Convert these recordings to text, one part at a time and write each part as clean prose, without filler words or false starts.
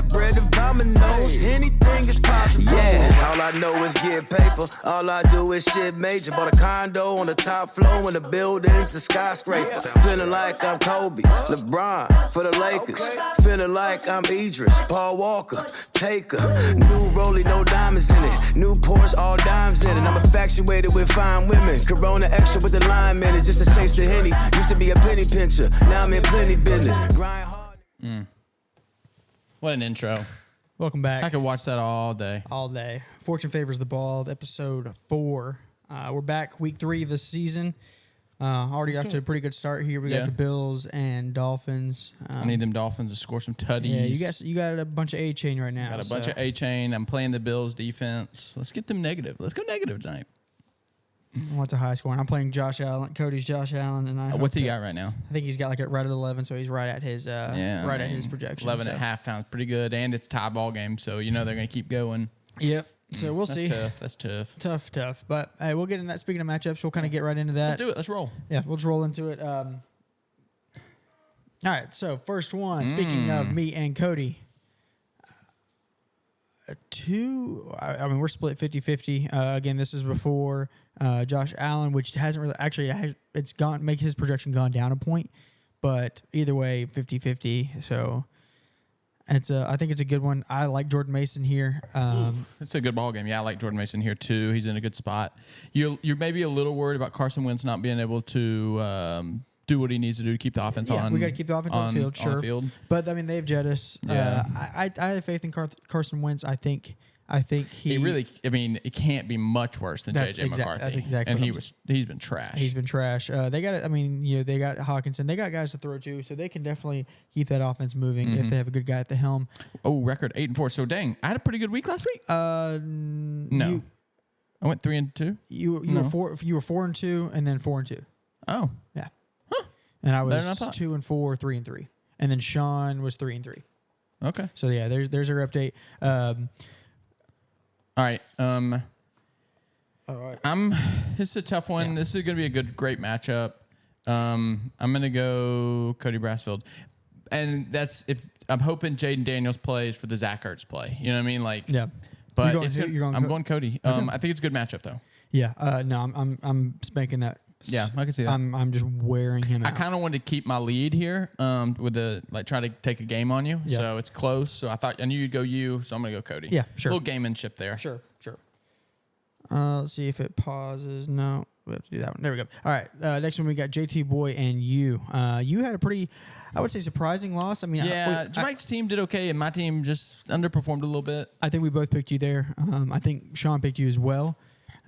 that bread of dominoes. Anything is possible. Yeah, all I know is get paper. All I do is shit major. Bought a condo on the top floor and the buildings a skyscraper. Feeling like I'm Kobe, LeBron for the Lakers. Feeling like I'm Idris, Paul Walker, Taker. New Rollie, no diamonds in it. New Porsche, all dimes in it. I'm infatuated with fine women. Corona extra with the lime in it. Just a shapes to Henny. Used to be a penny pincher. Now I'm in plenty business. Grind hard. What an intro. Welcome back. I could watch that all day. All day. Fortune favors the bald. Episode 4. We're back week 3 of the season. Already got to a pretty good start here. We got the Bills and Dolphins. I need them Dolphins to score some tutties. Yeah, you got a bunch of A-chain right now. Got a bunch of A-chain. I'm playing the Bills defense. Let's get them negative. Let's go negative tonight. What's a high score? I'm playing Josh Allen. Cody's Josh Allen, and What's he got right now? I think he's got like right at 11, so he's right at his his projection. 11 at halftime is pretty good, and it's a tie ball game, so you know they're going to keep going. Yep. So we'll see. That's tough. Tough. But hey, we'll get in that. Speaking of matchups, we'll kind of get right into that. Let's do it. Let's roll. Yeah, we'll just roll into it. All right, so first one. Speaking of me and Cody, we're split 50-50. Again, this is before Josh Allen, which hasn't really actually it's gone make his projection gone down a point, but either way 50-50. So I think it's a good one. I like Jordan Mason here. It's a good ball game. Yeah, I like Jordan Mason here too. He's in a good spot. You're maybe a little worried about Carson Wentz not being able to do what he needs to do to keep the offense on. We got to keep the offense on the field, sure. But I mean, they have Jettis. Yeah. I have faith in Carson Wentz. I think he really. I mean, it can't be much worse than JJ McCarthy. That's exactly. And he's been trash. He's been trash. They got. I mean, they got Hawkinson. They got guys to throw to, so they can definitely keep that offense moving if they have a good guy at the helm. Oh, record 8-4. So dang, I had a pretty good week last week. No, I went 3-2. You were 4-2, and then 4-2. Oh, yeah. And I was 2-4, 3-3, and then Sean was 3-3. Okay. So yeah, there's our update. All right. This is a tough one. Yeah. This is going to be great matchup. I'm going to go Cody Brassfield, and that's if I'm hoping Jaden Daniels plays for the Zach Ertz play. You know what I mean? Like, yeah. But I'm going Cody. Okay. I think it's a good matchup though. Yeah. No, I'm spanking that. Yeah, I can see that. I'm just wearing him out. I kind of wanted to keep my lead here with try to take a game on you. Yeah. So it's close. So I knew you'd go you, so I'm going to go Cody. Yeah, sure. A little gamemanship there. Sure. Let's see if it pauses. No, we have to do that one. There we go. All right, next one we got JT Boy and you. You had a pretty, I would say, surprising loss. I mean, Mike's team did okay, and my team just underperformed a little bit. I think we both picked you there. I think Sean picked you as well.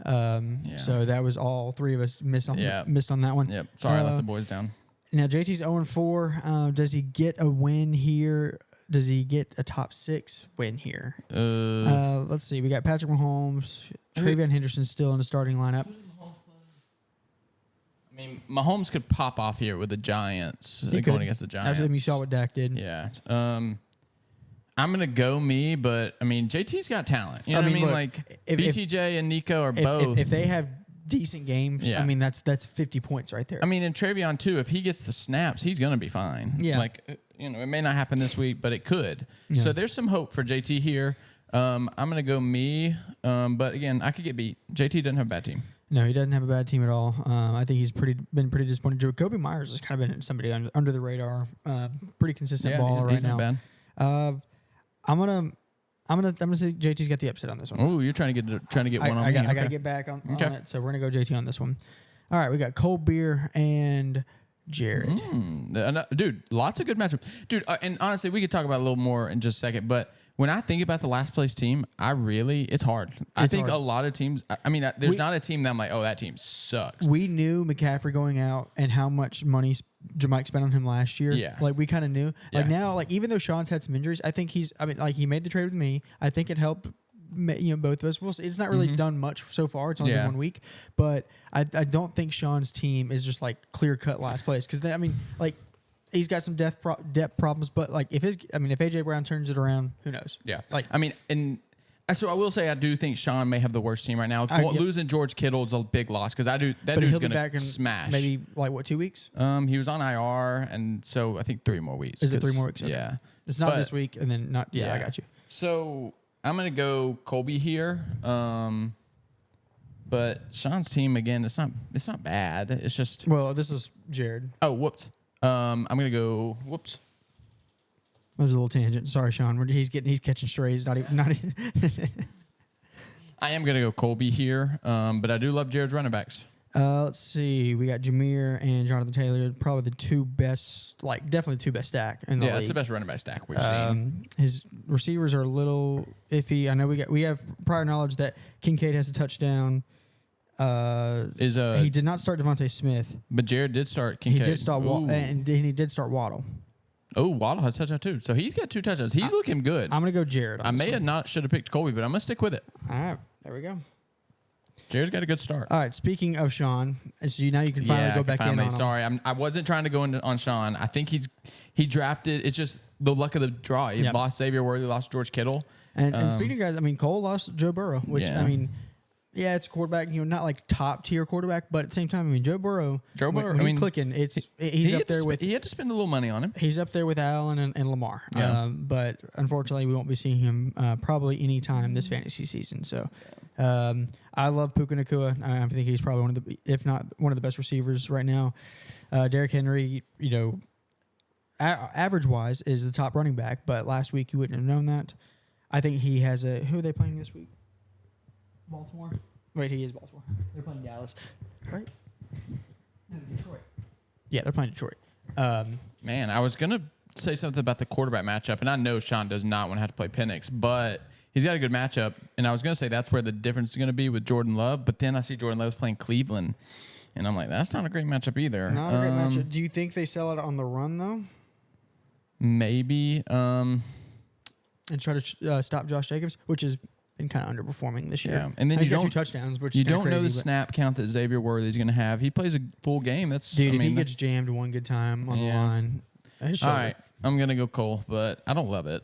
So that was all three of us missed on that one. Yep. Sorry, I let the boys down. Now JT's 0-4. Does he get a win here? Does he get a top 6 win here? Let's see. We got Patrick Mahomes, Travion Henderson still in the starting lineup. I mean, Mahomes could pop off here with the Giants going against the Giants. After you saw what Dak did. Yeah. I'm going to go me, but, I mean, JT's got talent. You know what I mean? Look, like, BTJ and Nico are both. If they have decent games, I mean, that's 50 points right there. I mean, and Travion, too, if he gets the snaps, he's going to be fine. Yeah. Like, it may not happen this week, but it could. Yeah. So there's some hope for JT here. I'm going to go me, but, again, I could get beat. JT doesn't have a bad team. No, he doesn't have a bad team at all. I think he's been pretty disappointing. Jacoby Myers has kind of been somebody under the radar. Pretty consistent baller right now. Not bad. I'm gonna say JT's got the upset on this one. Oh, you're trying to get one on me. I gotta get back on it. So we're gonna go JT on this one. All right, we got Cold Beer and Jared. Dude, lots of good matchups. Dude, and honestly, we could talk about it a little more in just a second, but when I think about the last place team, it's hard. I think a lot of teams, there's not a team that I'm like, oh, that team sucks. We knew McCaffrey going out and how much money Mike spent on him last year. Yeah. Like, we kind of knew. Like, now, like, even though Sean's had some injuries, I think he made the trade with me. I think it helped, both of us. We'll see. It's not really done much so far. It's only been 1 week. But I don't think Sean's team is just, like, clear-cut last place. Because, he's got some depth problems, but like if AJ Brown turns it around, who knows? Yeah, like and So I will say I do think Sean may have the worst team right now. Losing George Kittle is a big loss because that dude's going to smash. Maybe like what, 2 weeks? He was on IR, and so I think 3 more weeks. Is it 3 more weeks? Okay. Yeah, it's not this week, and then not. Yeah, I got you. So I'm going to go Colby here. But Sean's team again, it's not bad. It's just this is Jared. Oh, whoops. I'm going to go whoops. That was a little tangent. Sorry, Sean. He's catching strays. Not even. I am gonna go Colby here, but I do love Jared's running backs. Let's see. We got Jameer and Jonathan Taylor, probably the two best, definitely two best stack in the league. Yeah, it's the best running back stack we've seen. His receivers are a little iffy. I know we have prior knowledge that Kincaid has a touchdown. He did not start Devontae Smith, but Jared did start Kincaid. He did start and he did start Waddle. Oh, Waddle has a touchdown too. So he's got 2 touchdowns. He's looking good. I'm going to go Jared. I may have should have picked Colby, but I'm going to stick with it. All right. There we go. Jared's got a good start. All right. Speaking of Sean, so now you can finally go back in on him. Sorry, I wasn't trying to go on Sean. I think he drafted. It's just the luck of the draw. He lost Xavier Worthy, lost George Kittle. And speaking of guys, I mean, Cole lost Joe Burrow, which, I mean, yeah, it's a quarterback, not like top tier quarterback, but at the same time, I mean, Joe Burrow, when he's clicking, he's up there with. He had to spend a little money on him. He's up there with Allen and Lamar. Yeah. But unfortunately, we won't be seeing him probably any time this fantasy season. So, I love Puka Nacua. I think he's probably one of the, if not one of the best receivers right now. Derrick Henry, average wise, is the top running back, but last week you wouldn't have known that. I think he has who are they playing this week? Baltimore? Wait, he is Baltimore. They're playing Dallas, right? No, Detroit. Yeah, they're playing Detroit. Man, I was going to say something about the quarterback matchup, and I know Sean does not want to have to play Penix, but he's got a good matchup, and I was going to say that's where the difference is going to be with Jordan Love, but then I see Jordan Love's playing Cleveland, and I'm like, that's not a great matchup either. Not a great matchup. Do you think they sell it on the run, though? Maybe. And try to stop Josh Jacobs, which has been kind of underperforming this year. Yeah, and then he's got 2 touchdowns, which you is don't crazy, know the snap count that Xavier Worthy is going to have. He plays a full game. If he gets jammed one good time on the line. All right, I'm going to go Cole, but I don't love it.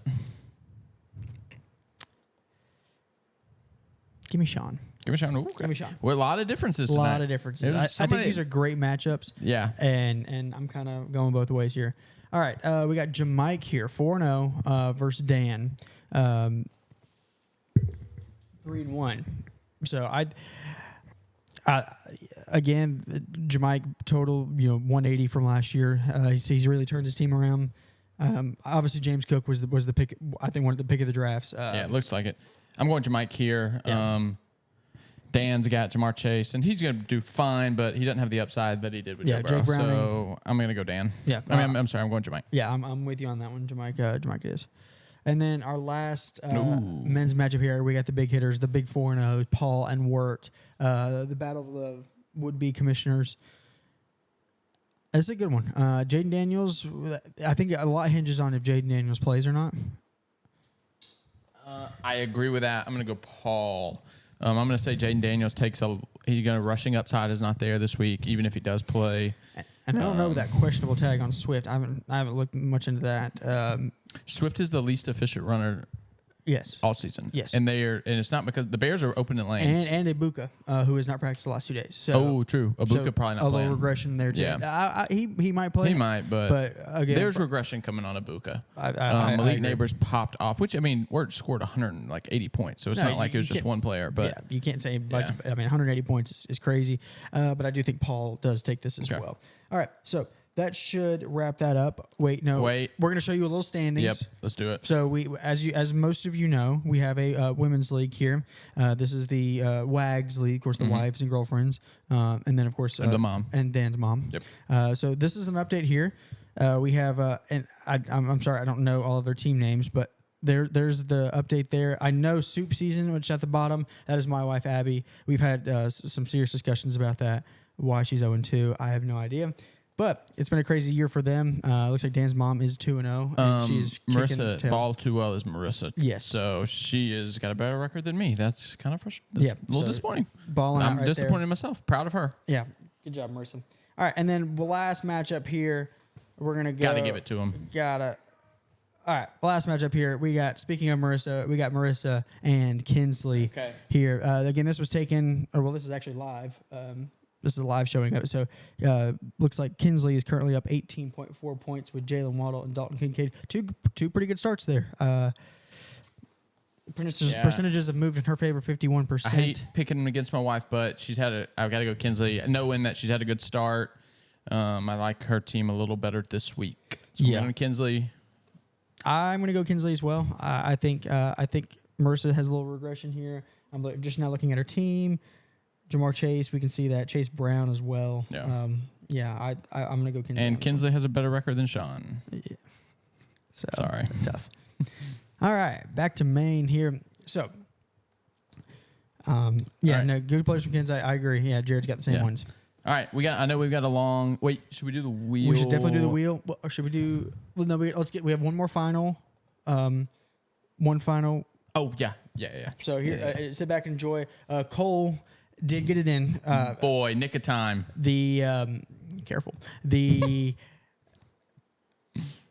Give me Sean. Okay. Give me Sean. Well, a lot of differences. A lot of differences. I think these are great matchups. Yeah. And I'm kind of going both ways here. All right, we got Jamike here, 4-0 versus Dan, 3-1. So again, Jamike total 180 from last year. He's really turned his team around. Obviously, James Cook was the pick. I think one of the pick of the drafts. Yeah, it looks like it. I'm going Jamike here. Yeah. Dan's got Jamar Chase, and he's going to do fine, but he doesn't have the upside that he did with Joe Burrow. So I'm going to go Dan. Yeah. I'm sorry. I'm going Jamike. Yeah, I'm with you on that one. Jamike is. And then our last men's matchup here, we got the big hitters, the big 4-0, Paul and Wirt, the battle of the would-be commissioners. That's a good one. Jaden Daniels, I think a lot hinges on if Jaden Daniels plays or not. I agree with that. I'm going to go Paul. I'm going to say Jaden Daniels he's going to rushing upside is not there this week, even if he does play. And I don't know that questionable tag on Swift. I haven't looked much into that. Swift is the least efficient runner. Yes. All season. Yes. And it's not because the Bears are open in lanes. And Ibuka, who has not practiced the last 2 days. So, true. Ibuka probably not playing. A little regression there, too. Yeah. He might play. He might, but again, there's regression coming on Ibuka. Malik Neighbors popped off, which, I mean, Wirt scored 180 points, so it's not like it was just one player. But yeah, you can't say much. I mean, 180 points is crazy. But I do think Paul does take this as well. All right, so that should wrap that up. Wait. We're going to show you a little standings. Yep, let's do it. So as most of you know, we have a women's league here. This is the WAGs league, of course, the wives and girlfriends, and then of course the mom and Dan's mom. Yep. So this is an update here. We have and I'm sorry, I don't know all of their team names, but there's the update there. I know Soup Season, which at the bottom, that is my wife Abby. We've had some serious discussions about that. Why she's 0-2, I have no idea. But it's been a crazy year for them. Looks like Dan's mom is 2-0, and she's Marissa tail. Ball too well is Marissa. Yes, so she has got a better record than me. That's kind of frustrating. Yeah, a little disappointing. I'm disappointed in myself. Proud of her. Yeah, good job, Marissa. All right, and then the last matchup here, we're gonna go. Gotta give it to him. Gotta. All right, last matchup here. We got, speaking of Marissa, we got Marissa and Kinsley here. Again, this was taken, this is actually live. This is a live showing of it. So looks like Kinsley is currently up 18.4 points with Jalen Waddle and Dalton Kincaid. Two pretty good starts there. Percentages have moved in her favor, 51%. I hate picking them against my wife, but I've got to go Kinsley, knowing that she's had a good start. I like her team a little better this week. So I'm going to Kinsley. I'm going to go Kinsley as well. I think Marissa has a little regression here. I'm just now looking at her team. Jamar Chase, we can see that. Chase Brown as well. Yeah. I'm going to go Kinsley. And Kinsley has a better record than Sean. Yeah. So, sorry. Tough. All right, back to Maine here. So, good players from Kinsley. I agree. Yeah, Jared's got the same ones. All right, I know we've got a long. Wait, should we do the wheel? We should definitely do the wheel. Or should we do? Well, no. We have one more final. One final. Oh yeah. So here, sit back and enjoy. Cole did get it in. Boy, nick of time. Careful.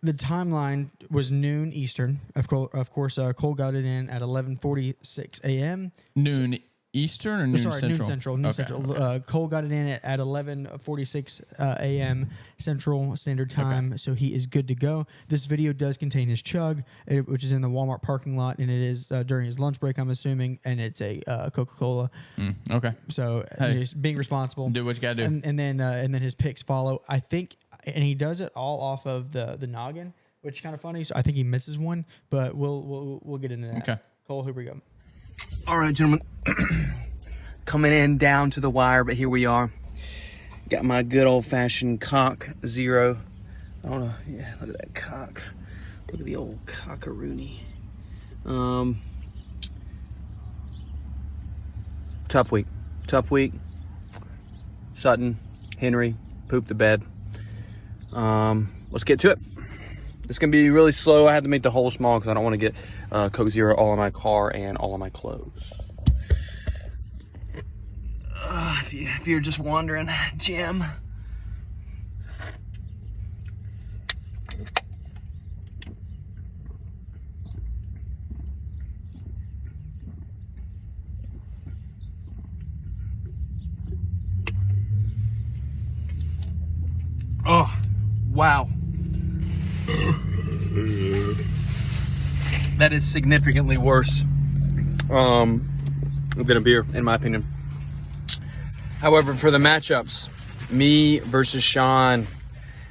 The timeline was noon Eastern. Of course, Cole got it in at 11:46 a.m. Noon Eastern or noon Central? Noon Central. Cole got it in at 11:46 a.m. Central Standard Time, so he is good to go. This video does contain his chug, which is in the Walmart parking lot, and it is during his lunch break, I'm assuming, and it's a Coca-Cola. Okay. So he's being responsible. Do what you gotta do. And then his picks follow. I think, and he does it all off of the noggin, which is kind of funny. So I think he misses one, but we'll get into that. Okay. Cole, here we go. All right, gentlemen. Coming in down to the wire, but here we are. Got my good old-fashioned cock zero. I don't know. Yeah, look at that cock. Look at the old cockaroony. Tough week. Sutton, Henry, pooped the bed. Let's get to it. It's going to be really slow. I had to make the hole small because I don't want to get Coke Zero all in my car and all in my clothes. If you're just wondering, Jim. Oh, wow. That is significantly worse than a beer, in my opinion. However, for the matchups, me versus Sean,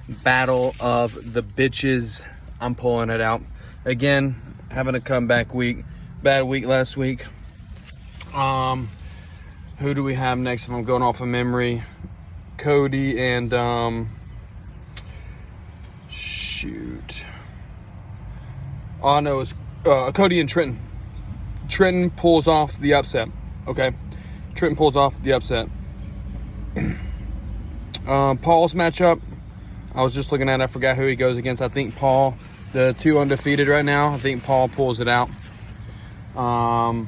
battle of the bitches, I'm pulling it out. Again, having a comeback week. Bad week last week. Who do we have next? If I'm going off of memory, Cody and shoot. All I know is Cody and Trenton. Trenton pulls off the upset. Okay, Trenton pulls off the upset. Paul's matchup, I was just looking at it. I forgot who he goes against. I think Paul, the two undefeated right now. I think Paul pulls it out. I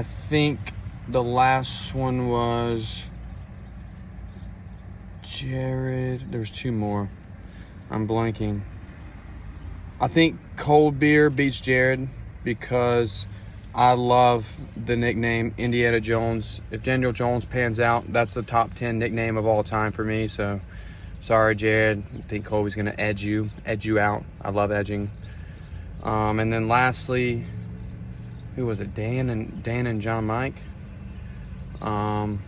think the last one was Jared. There was two more. I'm blanking. I think Cold Beer beats Jared because I love the nickname Indiana Jones. If Daniel Jones pans out, that's the top 10 nickname of all time for me. So, sorry, Jared. I think Colby's going to edge you out. I love edging. And then lastly, who was it? Dan and John Mike. Dan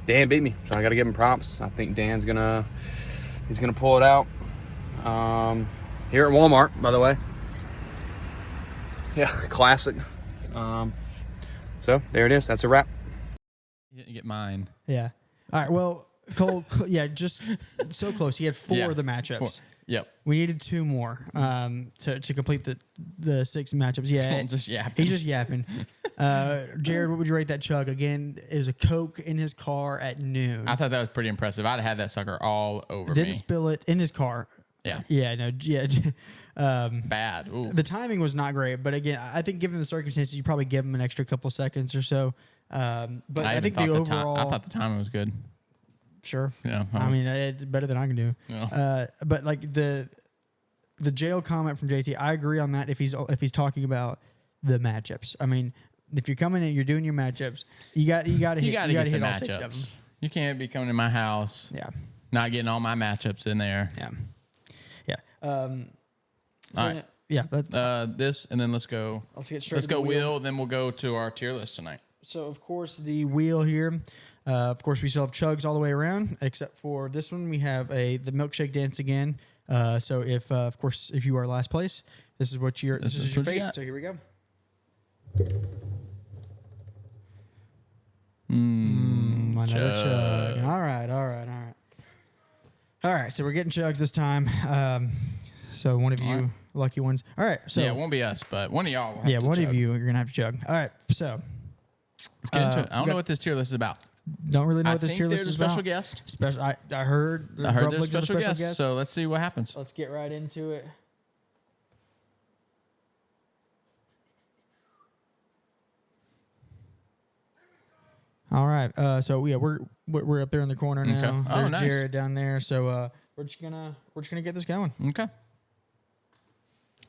beat me, so I got to give him props. I think Dan's he's gonna pull it out. Here at Walmart, by the way. Yeah, classic. So there it is. That's a wrap. You didn't get mine. Yeah. All right. Well, Cole, yeah, just so close. He had four of the matchups. 4. Yep. We needed 2 more to complete the 6 matchups. Yeah. Just yapping. He's just yapping. Jared, what would you rate that chug? Again, is a Coke in his car at noon. I thought that was pretty impressive. I'd have had that sucker all over me. Didn't spill it in his car. Yeah. Yeah, no, yeah. Bad. Ooh. The timing was not great, but again, I think given the circumstances, you probably give him an extra couple seconds or so. But I think the overall... I thought the timing was good. Sure. Yeah. I mean, it's better than I can do. Yeah. But like the the jail comment from JT, I agree on that. If he's talking about the matchups, I mean, if you're coming in, you're doing your matchups. You got to hit all 6 of them. You can't be coming to my house. Yeah. Not getting all my matchups in there. Yeah. All right. Yeah. This and then let's go. Let's go wheel. Then we'll go to our tier list tonight. So of course the wheel here. Of course we still have chugs all the way around, except for this one we have the milkshake dance again. So if of course if you are last place, this is your fate. So here we go. Another chug. All right. So we're getting chugs this time. So one of you lucky ones. All right. So it won't be us, but one of y'all. One of you you're gonna have to chug. All right. So let's get into it. I don't know what this tier list is about. Don't really know what this tier list is about. Special guest. I heard there's special guest. So let's see what happens. Let's get right into it. All right. So yeah, we're up there in the corner now. Okay. Oh, There's nice. Jared down there. So we're just gonna get this going. Okay.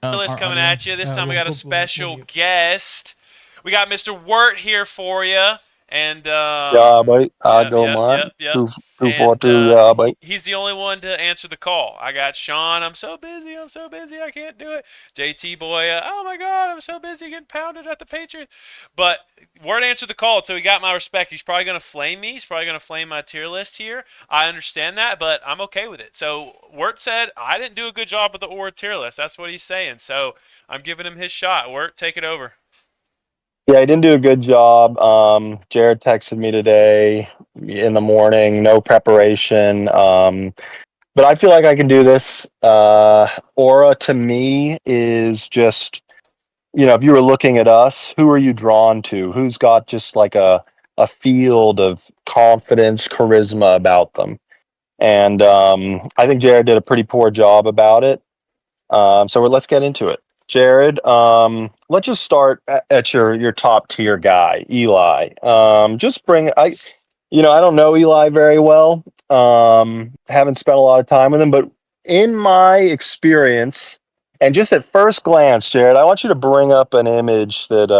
List coming at you. This time we got a special guest. We got Mr. Wirt here for you. And mate. I don't mind. 242, mate. He's the only one to answer the call. I got Sean. I'm so busy. I can't do it. JT boy. Oh my God, I'm so busy getting pounded at the Patriots. But Wirt answered the call, so he got my respect. He's probably gonna flame me. He's probably gonna flame my tier list here. I understand that, but I'm okay with it. So Wirt said I didn't do a good job with the Aura tier list. That's what he's saying. So I'm giving him his shot. Wirt, take it over. Yeah, he didn't do a good job. Jared texted me today in the morning, no preparation. But I feel like I can do this. Aura to me is just, if you were looking at us, who are you drawn to? Who's got just like a field of confidence, charisma about them? And I think Jared did a pretty poor job about it. So let's get into it. Jared, let's just start at your top tier guy, Eli. I don't know Eli very well. Haven't spent a lot of time with him, but in my experience, and just at first glance, Jared, I want you to bring up an image that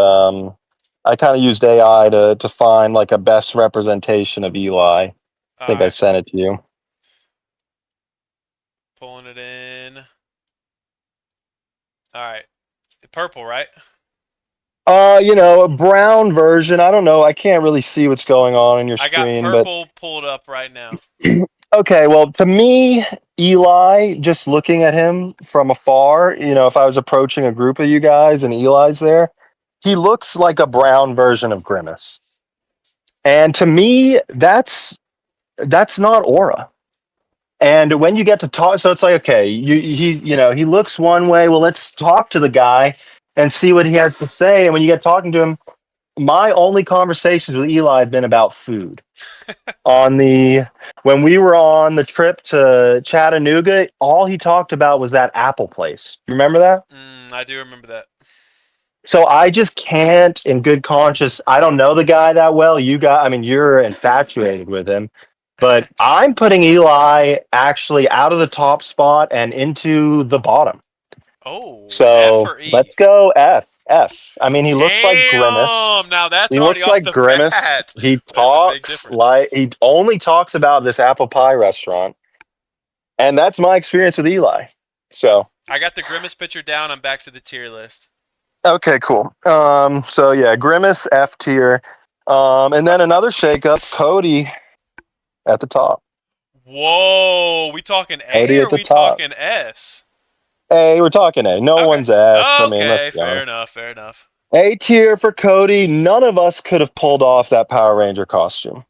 I kind of used AI to find like a best representation of Eli. I think I sent it to you. Pulling it in. All right. Purple, right? A brown version. I don't know. I can't really see what's going on in your screen. I got purple pulled up right now. Okay, well, to me, Eli, just looking at him from afar, if I was approaching a group of you guys and Eli's there, he looks like a brown version of Grimace. And to me, that's not Aura. And when you get to talk, so it's like, okay, he looks one way. Well, let's talk to the guy and see what he has to say. And when you get talking to him, my only conversations with Eli have been about food. When we were on the trip to Chattanooga, all he talked about was that Apple place. You remember that? I do remember that. So I just can't, in good conscience, I don't know the guy that well. You're infatuated with him. But I'm putting Eli actually out of the top spot and into the bottom. Oh, so F or E? Let's go F. I mean, he looks like Grimace. Now that's he already looks like off the Grimace. bat. He talks like he only talks about this apple pie restaurant, and that's my experience with Eli. So I got the Grimace picture down. I'm back to the tier list. Okay, cool. So yeah, Grimace F tier, and then another shakeup, Cody at the top. Whoa, we talking A or we talking S? A, we're talking A. No one's S. Okay, fair enough. A tier for Cody. None of us could have pulled off that Power Ranger costume.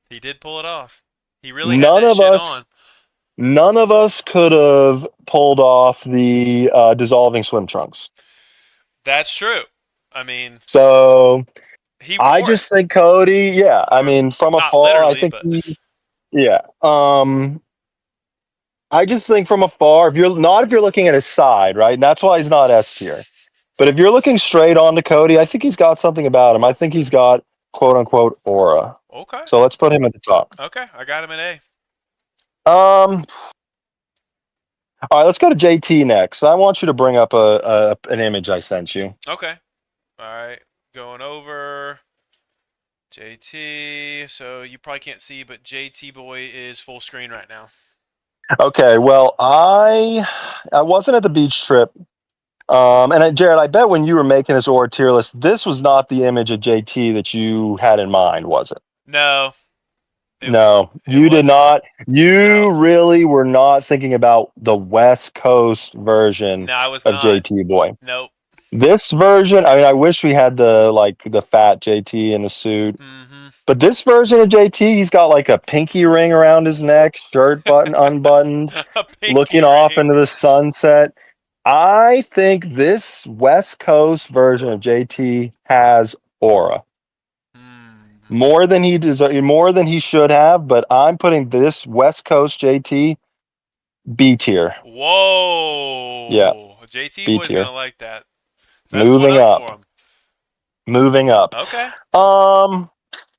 He did pull it off. He really had that shit on. None of us could have pulled off the dissolving swim trunks. That's true. I mean, so I just it. think Cody. Yeah, I mean, from afar, I think. Yeah. I just think from afar, if you're looking at his side, right? And that's why he's not S tier. But if you're looking straight on to Cody, I think he's got something about him. I think he's got quote unquote aura. Okay. So let's put him at the top. Okay, I got him at A. All right, let's go to JT next. I want you to bring up an image I sent you. Okay. All right. Going over JT. So you probably can't see, but JT boy is full screen right now. Okay, well, I wasn't at the beach trip. Jared, I bet when you were making this Aura tier list, this was not the image of JT that you had in mind, was it? No. No, you did not. You really were not thinking about the West Coast version No, I was of not. JT boy. Nope. This version, I mean, I wish we had the fat JT in the suit. Mm-hmm. But this version of JT, he's got like a pinky ring around his neck, shirt button unbuttoned, looking off into the sunset. I think this West Coast version of JT has aura. More than he should have, but I'm putting this West Coast JT B tier. Whoa. Yeah. JT B boy's tier. gonna like that. So moving up. For him. Moving up. Okay.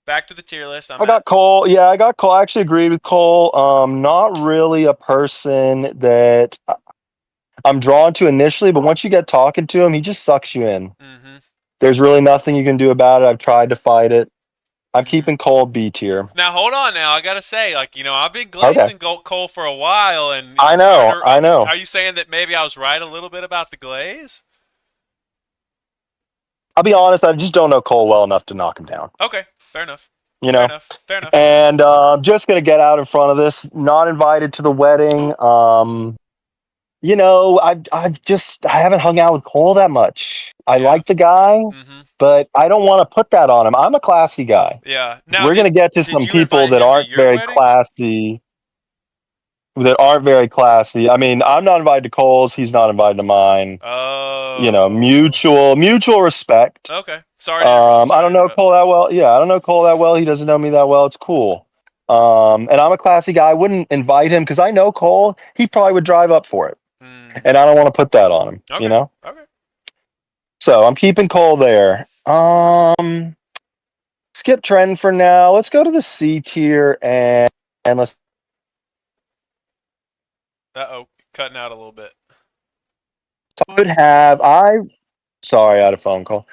Back to the tier list. I got Cole. Yeah, I got Cole. I actually agreed with Cole. Not really a person that I'm drawn to initially, but once you get talking to him, he just sucks you in. Mm-hmm. There's really nothing you can do about it. I've tried to fight it. I'm keeping Cole B tier. Now hold on. Now I gotta say, I've been glazing Cole for a while, and I know. Are you saying that maybe I was right a little bit about the glaze? I'll be honest. I just don't know Cole well enough to knock him down. Okay, fair enough. Fair enough. And I'm just gonna get out in front of this. Not invited to the wedding. I haven't hung out with Cole that much. I like the guy, but I don't want to put that on him. I'm a classy guy. Yeah. Now, we're gonna get to some people that aren't very classy. I mean, I'm not invited to Cole's. He's not invited to mine. Oh. Mutual respect. Okay. Sorry. I don't know Cole that well. Yeah, I don't know Cole that well. He doesn't know me that well. It's cool. And I'm a classy guy. I wouldn't invite him because I know Cole. He probably would drive up for it. And I don't want to put that on him, Okay. you know? Okay. So I'm keeping Cole there. Skip trend for now. Let's go to the C tier and let's. Cutting out a little bit. Sorry, I had a phone call.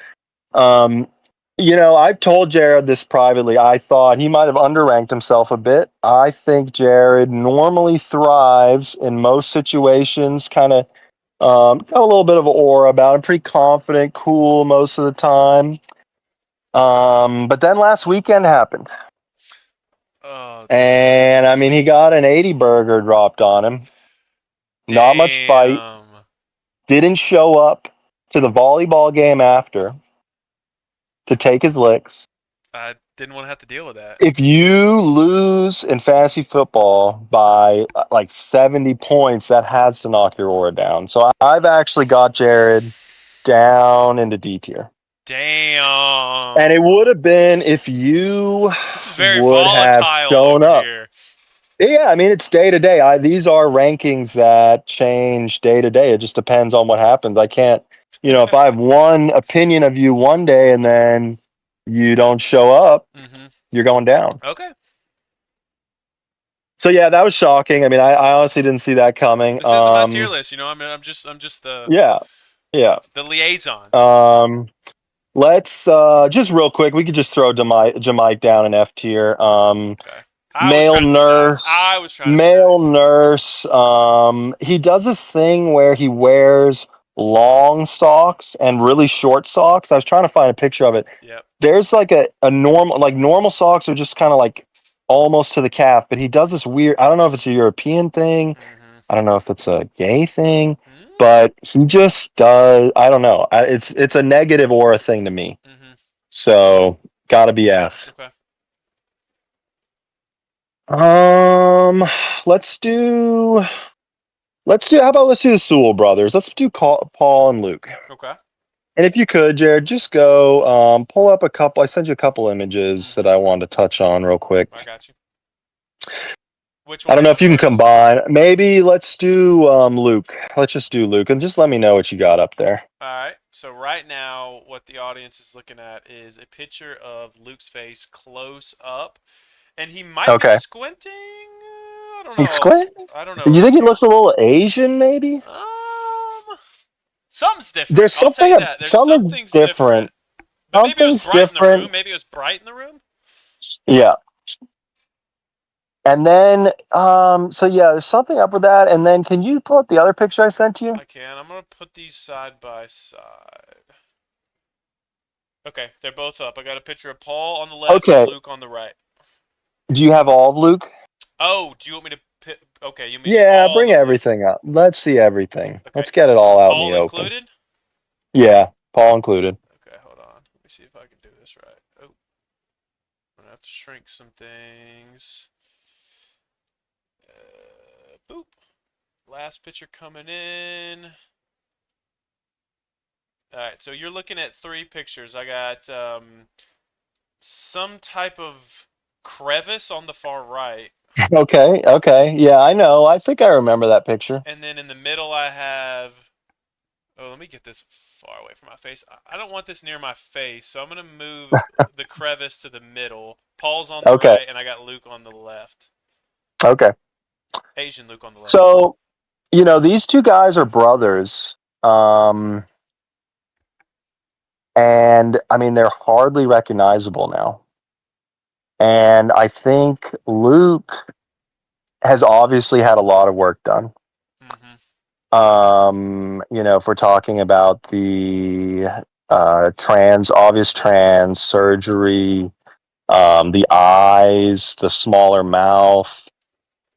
I've told Jared this privately. I thought he might have underranked himself a bit. I think Jared normally thrives in most situations, kind of got a little bit of an aura about him, pretty confident, cool most of the time. But then last weekend happened. And I mean, he got an 80 burger dropped on him. Damn. Not much fight. Didn't show up to the volleyball game after to take his licks. I didn't want to have to deal with that. If you lose in fantasy football by like 70 points, that has to knock your aura down. So I've actually got Jared down into D tier. Damn. And it would have been if you this is very volatile have shown up. Here. Yeah, I mean, it's day to day. These are rankings that change day to day. It just depends on what happens. I can't, if I have one opinion of you one day and then you don't show up, you're going down. Okay. So yeah, that was shocking. I mean, I honestly didn't see that coming. This isn't my tier list, I mean, I'm just the the liaison. Let's just real quick. We could just throw Jamike down in F tier. Okay. Male nurse. He does this thing where he wears long socks and really short socks. I was trying to find a picture of it. Yep. There's like a normal socks are just kind of like almost to the calf, but he does this weird. I don't know if it's a European thing. I don't know if it's a gay thing, but he just does. I don't know. It's a negative aura thing to me. So gotta be F. Okay. Let's do the Sewell brothers. Let's do Paul and Luke. Okay. And if you could, Jared, just go pull up a couple. I sent you a couple images that I wanted to touch on real quick. I got you. Which one? I don't know if you can combine. Maybe let's do Luke. Let's just do Luke and just let me know what you got up there. All right. So right now, what the audience is looking at is a picture of Luke's face close up. And he might be squinting I don't He's know. squint? I don't know. You think he looks a little Asian, maybe? Something's different. There's I'll tell something, you that. There's something's something's different. different. But maybe it was Something's bright in the room. different. Maybe it was bright in the room. Yeah. And then, so yeah, there's something up with that. And then, can you pull up the other picture I sent to you? I can. I'm gonna put these side by side. Okay, they're both up. I got a picture of Paul on the left and Luke on the right. Do you have all of Luke? Oh, do you want me to pick? Okay, you mean Yeah, all bring of everything up. Let's see everything. Okay. Let's get it all out in Paul the open. included? Yeah, Paul included. Okay, hold on. Let me see if I can do this right. Oh, I'm gonna have to shrink some things. Boop. Last picture coming in. All right, so you're looking at 3 pictures. I got some type of crevice on the far right. Okay. Yeah, I know. I think I remember that picture. And then in the middle, I have. Oh, let me get this far away from my face. I don't want this near my face, so I'm gonna move the crevice to the middle. Paul's on the right, and I got Luke on the left. Okay. Asian Luke on the left. So, these 2 guys are brothers. And I mean, they're hardly recognizable now. And I think Luke has obviously had a lot of work done. If we're talking about the obvious trans surgery, the eyes, the smaller mouth,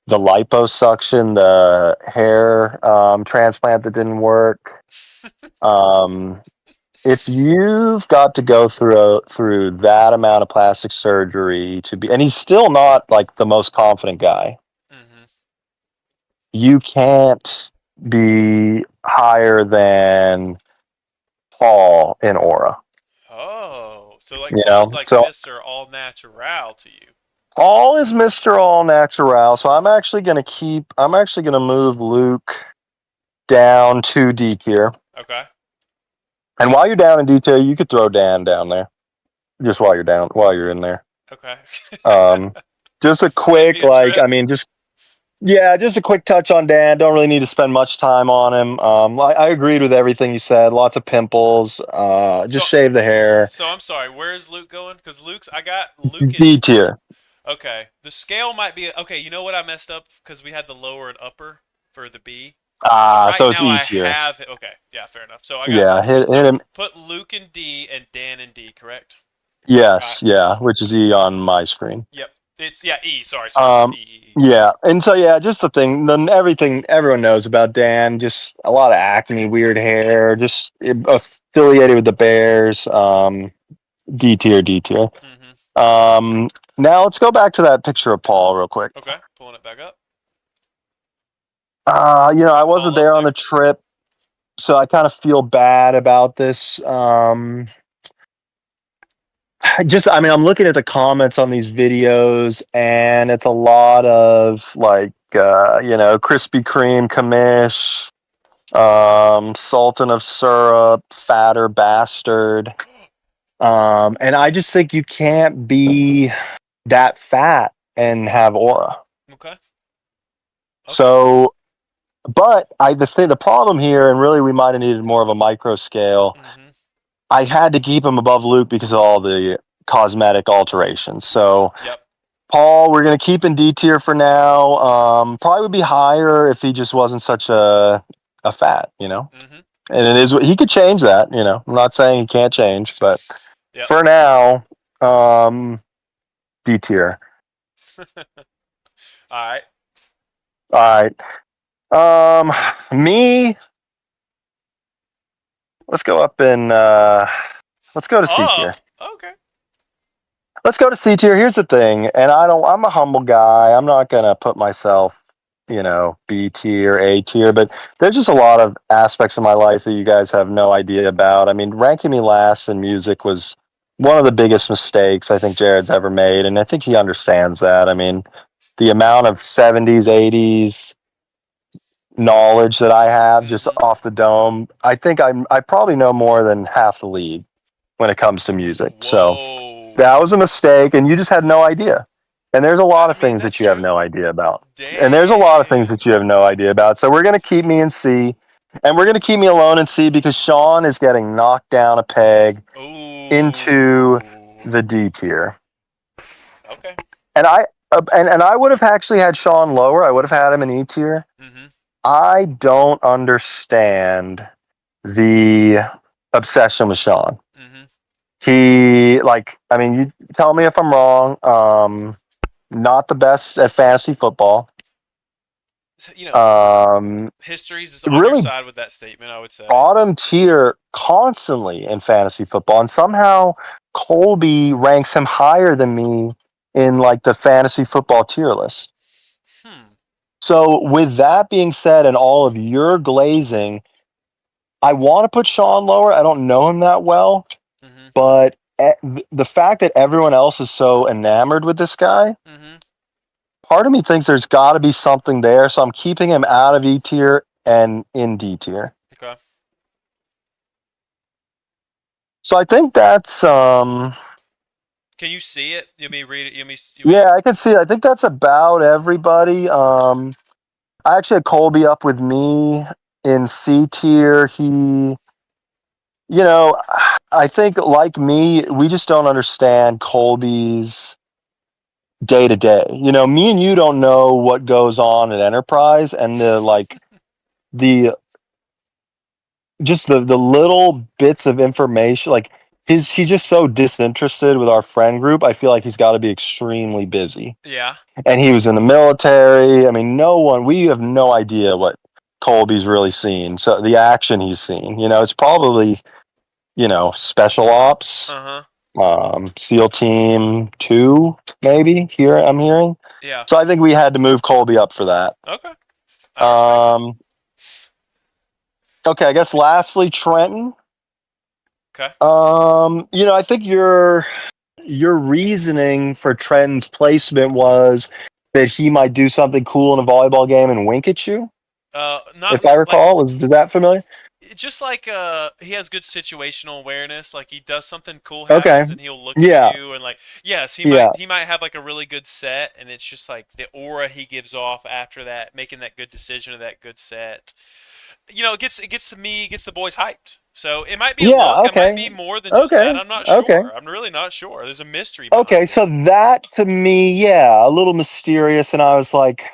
the liposuction, the hair transplant that didn't work. If you've got to go through that amount of plastic surgery and he's still not like the most confident guy, you can't be higher than Paul in aura. Oh, so like Paul's like Mr. All Natural to you. Paul is Mr. All Natural, so I'm actually gonna move Luke down to D tier. Okay. And while you're down in D tier, you could throw Dan down there. Just while you're in there. Okay. Just a quick, just a quick touch on Dan. Don't really need to spend much time on him. I agreed with everything you said. Lots of pimples. Shave the hair. So I'm sorry. Where is Luke going? Because I got Luke in D tier. Okay. The scale might be okay. You know what I messed up because we had the lower and upper for the B. So it's E tier. Okay. Yeah. Fair enough. So I got hit him. Put Luke in D and Dan in D. Correct. Yes. Yeah. Which is E on my screen. Yep. It's E. Sorry. E. Yeah, and so just the thing, then everything everyone knows about Dan, just a lot of acne, weird hair, just affiliated with the Bears. D tier. Now let's go back to that picture of Paul real quick. Okay, pulling it back up. I wasn't there on the trip, so I kind of feel bad about this. I'm looking at the comments on these videos, and it's a lot of Krispy Kreme, Kamish, Sultan of Syrup, fatter bastard. And I just think you can't be that fat and have aura. Okay. So, but the problem here, and really we might have needed more of a micro scale. I had to keep him above Luke because of all the cosmetic alterations. So, Paul, we're going to keep in D tier for now. Probably would be higher if he just wasn't such a fat, And it is, he could change that, I'm not saying he can't change, but for now, D tier. All right. Me, let's go up and let's go to C tier. Okay. Let's go to C tier. Here's the thing, and I'm a humble guy. I'm not gonna put myself, B tier, A tier, but there's just a lot of aspects of my life that you guys have no idea about. I mean, ranking me last in music was one of the biggest mistakes I think Jared's ever made, and I think he understands that. I mean, the amount of 70s, 80s knowledge that I have just off the dome, I think I probably know more than half the league when it comes to music. Whoa. So that was a mistake, and you just had no idea. And there's a lot of things that's that you have true. no idea about. Damn. And there's a lot of things that you have no idea about. So we're going to keep me in C. And we're going to keep me alone in C because Sean is getting knocked down a peg into the D tier. Okay. And I would have actually had Sean lower. I would have had him in E tier. Mm-hmm. I don't understand the obsession with Sean. Mm-hmm. He, like, I mean, you tell me if I'm wrong. Not the best at fantasy football. History's on your side with that statement, I would say. Bottom tier constantly in fantasy football, and somehow Colby ranks him higher than me in like the fantasy football tier list. So with that being said, and all of your glazing, I want to put Sean lower. I don't know him that well, but the fact that everyone else is so enamored with this guy, part of me thinks there's got to be something there. So I'm keeping him out of E tier and in D tier. Okay. So I think that's Can you see it? You mean read it? Yeah, I can see it. I think that's about everybody. I actually had Colby up with me in C tier. I think like me, we just don't understand Colby's day to day. Me and you don't know what goes on at Enterprise, and the little bits of information, like he's just so disinterested with our friend group. I feel like he's got to be extremely busy. Yeah. And he was in the military. I mean, we have no idea what Colby's really seen. So the action he's seen, it's probably, special ops, SEAL Team 2, maybe here I'm hearing. Yeah. So I think we had to move Colby up for that. Okay. Okay, I guess lastly, Trenton. Okay. I think your reasoning for Trenton's placement was that he might do something cool in a volleyball game and wink at you. If I recall, is that familiar? Just like he has good situational awareness. Like he does something cool happens and he'll look at you and like, yes, he might have like a really good set, and it's just like the aura he gives off after that, making that good decision of that good set. It gets the boys hyped. So it might be a look. It might be more than just that. I'm not sure. I'm really not sure. There's a mystery behind it. So that to me, a little mysterious, and I was like,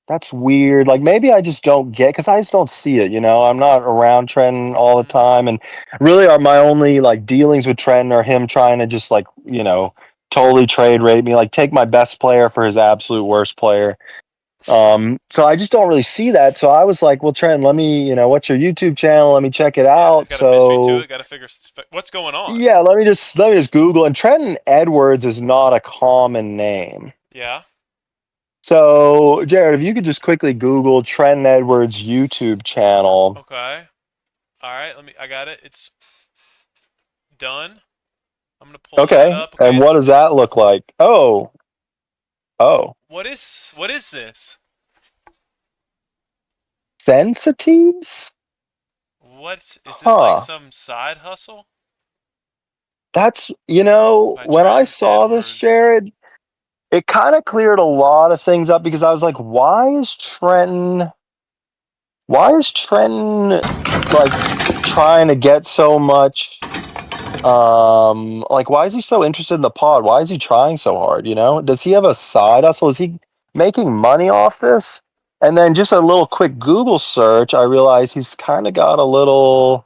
that's weird. Like maybe I just don't get, because I just don't see it. I'm not around Trenton all the time, and really my only like dealings with Trenton are him trying to just like totally trade rate me, like take my best player for his absolute worst player. So I just don't really see that. So I was like, well, Trent, let me, what's your YouTube channel? Let me check it out. Got a mystery to it. Got to figure what's going on. Yeah, let me just Google. And Trenton Edwards is not a common name. Yeah. So Jared, if you could just quickly Google Trenton Edwards YouTube channel. Okay. All right. I got it. It's done. I'm gonna pull that up. Okay. And what does that look like? Oh. What is this? Sensitives? What is this like some side hustle? That's when I saw this, Jared, it kind of cleared a lot of things up because I was like, why is Trenton like trying to get so much like why is he so interested in the pod? Why is he trying so hard? Does he have a side hustle? Is he making money off this? And then just a little quick Google search, I realized he's kind of got a little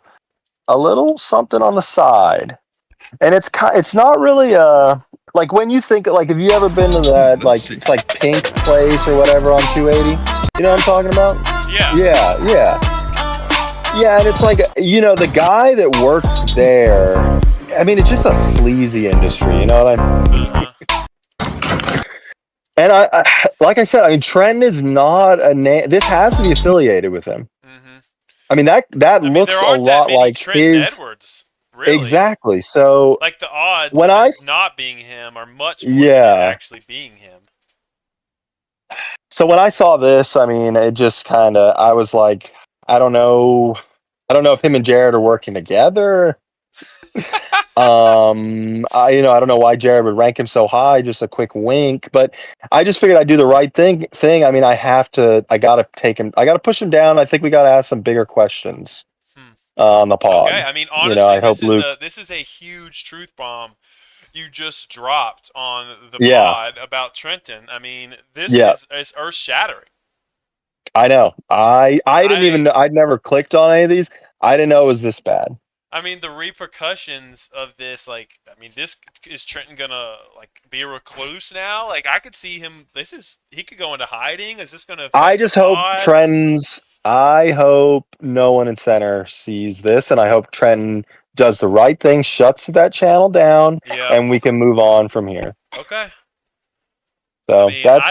something on the side. And it's not really like when you think, like, have you ever been to that, like, it's like Pink Place or whatever on 280? You know what I'm talking about? Yeah, and it's like, the guy that works there, I mean, it's just a sleazy industry, you know what I mean? And I like I said, I mean, Trenton is not a name. This has to be affiliated with him. I mean, that looks a lot like Trenton Edwards. Really? Exactly. So, like the odds of not being him are much more than actually being him. So when I saw this, I mean, it just kind of, I was like, I don't know if him and Jared are working together. I don't know why Jared would rank him so high. Just a quick wink, but I just figured I'd do the right thing. I mean, I gotta take him. I gotta push him down. I think we gotta ask some bigger questions on the pod. Okay, I mean, honestly, I hope Luke. This is a huge truth bomb you just dropped on the Yeah. pod about Trenton. I mean, this Yeah. is earth shattering. I know. I didn't even know. I'd never clicked on any of these. I didn't know it was this bad. I mean, the repercussions of this, like, I mean, this is Trenton gonna like be a recluse now? Like, I could see him. He could go into hiding. Is this gonna? I just hope Trenton's. I hope no one in center sees this, and I hope Trenton does the right thing, shuts that channel down, and we can move on from here. Okay. So that's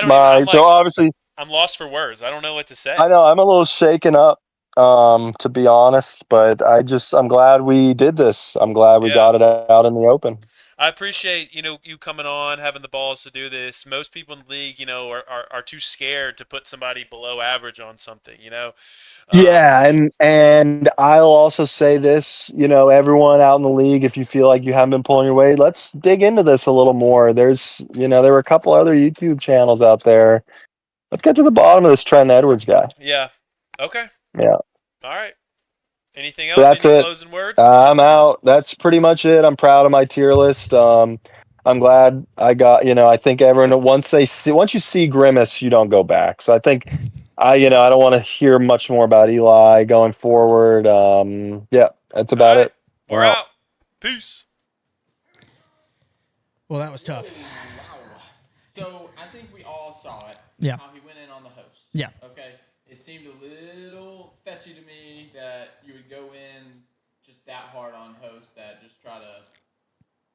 so obviously. I'm lost for words. I don't know what to say. I know I'm a little shaken up, to be honest, but I'm glad we did this. I'm glad we got it out in the open. I appreciate you coming on, having the balls to do this. Most people in the league, are too scared to put somebody below average on something. Yeah, and I'll also say this, everyone out in the league, if you feel like you haven't been pulling your weight, let's dig into this a little more. There's, there were a couple other YouTube channels out there. Let's get to the bottom of this Trent Edwards guy. Yeah. Okay. Yeah. All right. Anything else? So that's Any it. Closing words? I'm out. That's pretty much it. I'm proud of my tier list. I'm glad I got, I think everyone, once you see Grimace, you don't go back. So I think I don't want to hear much more about Eli going forward. Yeah, that's about it. We're out. Peace. Well, that was tough. So I think we all saw it. Yeah. How he went in on the host. Yeah. Okay. It seemed a little fetchy to me that you would go in just that hard on host that just try to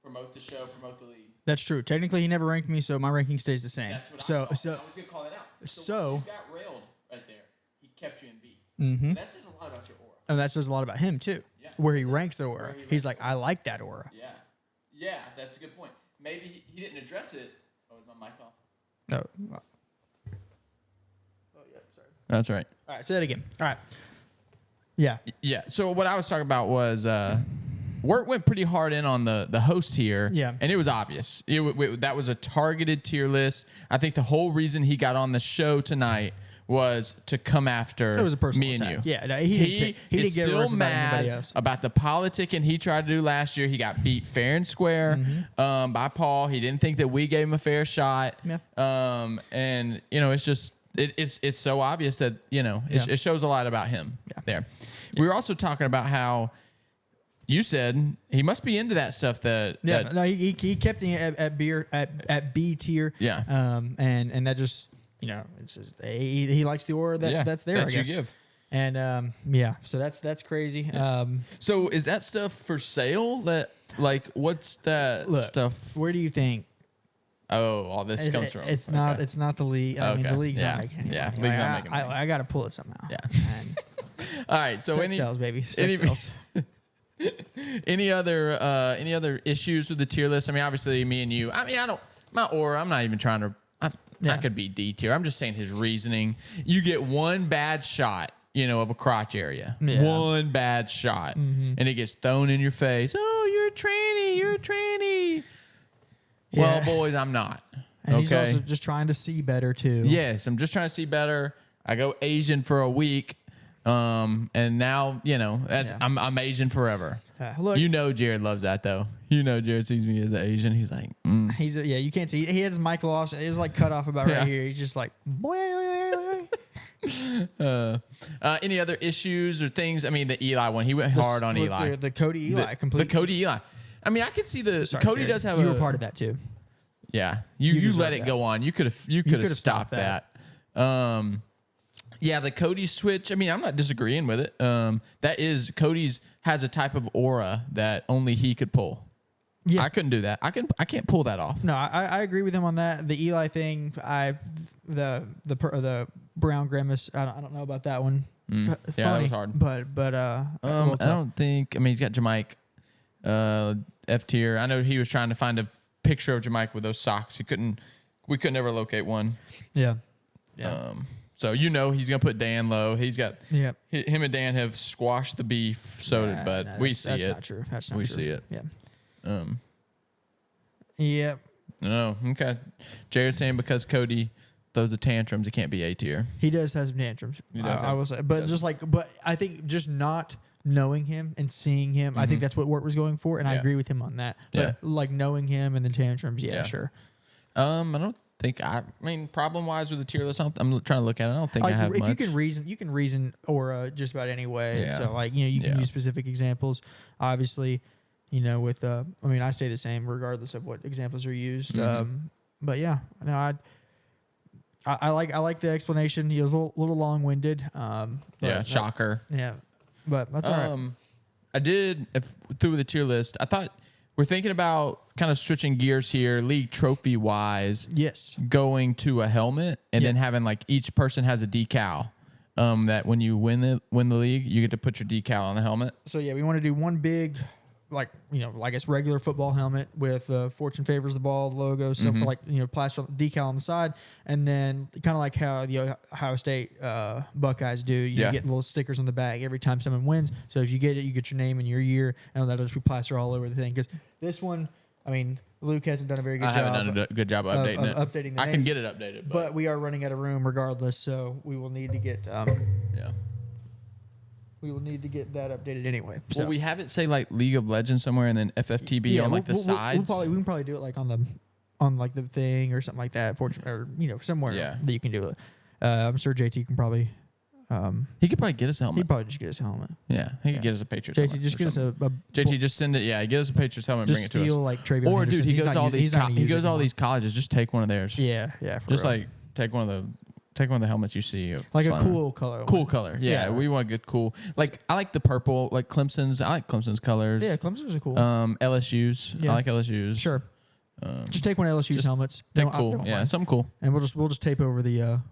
promote the show, promote the league. That's true. Technically, he never ranked me, so my ranking stays the same. That's what so I was gonna call it out. So you got railed right there. He kept you in B. Mm-hmm. So that says a lot about your aura. And that says a lot about him too. Yeah. Where he ranks the aura. He's like, I like that aura. Yeah. Yeah, that's a good point. Maybe he didn't address it. Oh, is my mic off? No. That's right. All right, say that again. All right. Yeah. Yeah. So what I was talking about was Wirt went pretty hard in on the host here. Yeah. And it was obvious. That was a targeted tier list. I think the whole reason he got on the show tonight was to come after it was a personal me and attack. you. Yeah, no, he didn't get still about anybody mad else. about the politicking he tried to do last year. He got beat fair and square by Paul. He didn't think that we gave him a fair shot. Yeah. And it's just it's so obvious that it shows a lot about him there. We were also talking about how you said he must be into that stuff. No, he kept the at B tier. Yeah. And that just it's just, he likes the aura that's there. I guess. You give. And so that's crazy. So is that stuff for sale? What's that stuff? Where do you think? Oh, all this comes from. It's not. It's not the league. I mean, the league's not making any money. League's not making money. I got to pull it somehow. Yeah. And all right. So sex sells, baby. Sex sells. Any other issues with the tier list? I mean, obviously, me and you. I mean, I'm not even trying to. I could be D tier. I'm just saying his reasoning. You get one bad shot, of a crotch area. Yeah. One bad shot, and it gets thrown in your face. Oh, you're a tranny. You're a tranny. Yeah. Well, boys, I'm not. And he's also just trying to see better too. Yes, I'm just trying to see better. I go Asian for a week, and now I'm Asian forever. Look, Jared loves that though. Jared sees me as an Asian. He's like, he's you can't see. He had his mic lost. It was like cut off about right here. He's just like, any other issues or things? I mean, the Eli one. He went hard on Eli. The Cody Eli completely. The Cody Eli. I mean, I can see Cody Jared, does have. You were part of that too. Yeah, you let it go on. You could have stopped that. Yeah, the Cody switch. I mean, I'm not disagreeing with it. That is Cody's has a type of aura that only he could pull. Yeah. I couldn't do that. I can't pull that off. No, I agree with him on that. The Eli thing, the brown grimace. I don't know about that one. Yeah, that was hard. But I don't think. I mean, he's got Jamike, F tier. I know he was trying to find a picture of Jamike with those socks. We couldn't ever locate one. Yeah. So he's gonna put Dan low. He's got. Yeah. Him and Dan have squashed the beef. We see it. That's not true. That's not true. We see it. Yeah. Yeah. No. Okay. Jared's saying because Cody throws the tantrums, he can't be A tier. He does have some tantrums. I will say, but but I think just not knowing him and seeing him, I think that's what Wirt was going for, and I agree with him on that. But like knowing him and the tantrums, sure. I don't think I mean problem wise with the tier list. I'm trying to look at it. I don't think like, I have if much. you can reason Aura just about any way. Yeah. So like you can use specific examples. Obviously, with I mean I stay the same regardless of what examples are used. But yeah, no, I like the explanation. He was a little long winded. Shocker. Yeah, but that's all right. I did through the tier list. I thought we're thinking about kind of switching gears here, league trophy wise. Yes, going to a helmet and then having like each person has a decal. That when you win the league, you get to put your decal on the helmet. So yeah, we want to do one big, like I guess regular football helmet with Fortune Favors the Ball logo, so like plaster decal on the side, and then kind of like how the Ohio State Buckeyes do. You get little stickers on the back every time someone wins. So if you get it, you get your name and your year, and that'll just be plastered all over the thing. Because this one, I mean, Luke hasn't done a very good job. I haven't done a good job of updating it. Updating the I names, can get it updated, but we are running out of room regardless, so we will need to get we will need to get that updated anyway. So well, we have it say like League of Legends somewhere, and then FFTB on like the sides. We can probably do it like on the thing or something like that. Or somewhere that you can do it. I'm sure JT can probably. He could probably get us a helmet. He'd probably just get us a helmet. Yeah, he could get us a Patriots. JT, just get us a JT, just send it. Yeah, get us a Patriots helmet. And bring it to us. Steal like Travion or Henderson. dude, he goes all these colleges. Just take one of theirs. Yeah. Just like take one of the helmets you see. Like a cool color. Cool color. Yeah, we want to get cool. Like I like the purple. Like Clemson's. I like Clemson's colors. Yeah, Clemson's are cool. LSU's. Yeah. I like LSU's. Sure. Just take one of LSU's helmets. Cool. Yeah, something cool. And we'll just tape over the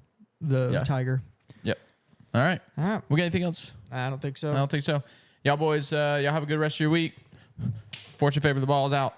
tiger. Yep. All right. All right. We got anything else? I don't think so. Y'all boys, y'all have a good rest of your week. Fortune Favor the Ball is out.